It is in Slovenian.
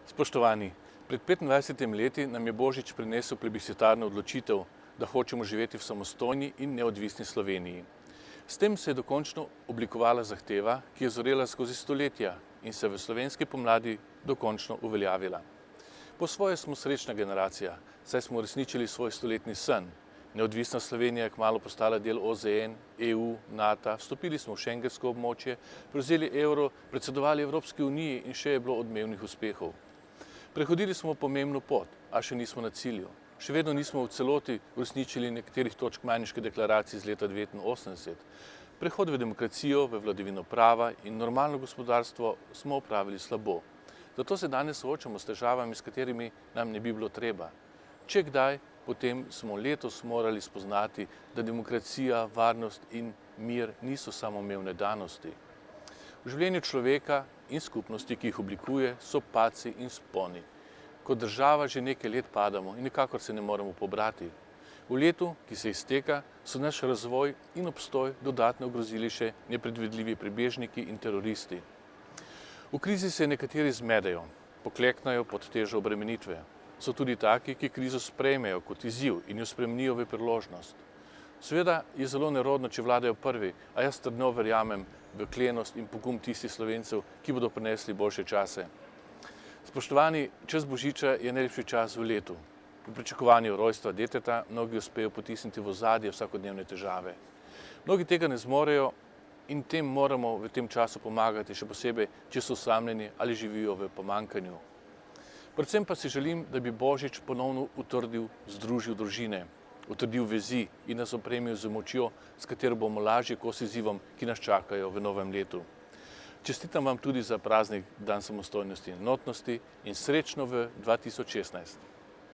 Spoštovani, pred 25 leti nam je Božič prinesel plebiscitarno odločitev, da hočemo živeti v samostojni in neodvisni Sloveniji. S tem se je dokončno oblikovala zahteva, ki je zorela skozi stoletja in se v slovenski pomladi dokončno uveljavila. Po svoje smo srečna generacija, saj smo uresničili svoj stoletni sen. Neodvisna Slovenija je kmalu postala del OZN, EU, NATO, vstopili smo v šengensko območje, prevzeli evro, predsedovali Evropski uniji in še je bilo odmevnih uspehov. Prehodili smo pomembno pot, a še nismo na cilju. Še vedno nismo v celoti uresničili nekaterih točk Majniške deklaracije iz leta 1989. Prehod v demokracijo, v vladavino prava in normalno gospodarstvo smo opravili slabo. Zato se danes soočamo s težavami, s katerimi nam ne bi bilo treba. Če kdaj, potem smo letos morali spoznati, da demokracija, varnost in mir niso samoumevne danosti. V življenju človeka in skupnosti, ki jih oblikuje, so padci in vzponi. Kot država že nekaj let padamo in nikakor se ne moremo pobrati. V letu, ki se izteka, so naš razvoj in obstoj dodatno ogrozili še nepredvidljivi prebežniki in teroristi. V krizi se nekateri zmedejo, pokleknajo pod težo obremenitve. So tudi taki, ki krizo sprejmejo kot izziv in jo spremenijo v priložnost. Seveda je zelo nerodno, če vladajo prvi, a jaz trdno verjamem v klenost in pogum tistih Slovencev, ki bodo prinesli boljše čase. Spoštovani, čas Božiča je najlepši čas v letu. V pričakovanju rojstva deteta mnogi uspejo potisniti v ozadje vsakodnevne težave. Mnogi tega ne zmorejo in tem moramo v tem času pomagati, še posebej, če so osamljeni ali živijo v pomanjkanju. Predvsem pa si želim, da bi Božič ponovno utrdil, združil družine, utrdil vezi in nas opremil z močjo, s katero bomo lažje kos izzivom, ki nas čakajo v novem letu. Čestitam vam tudi za praznik Dan samostojnosti in enotnosti in srečno v 2016.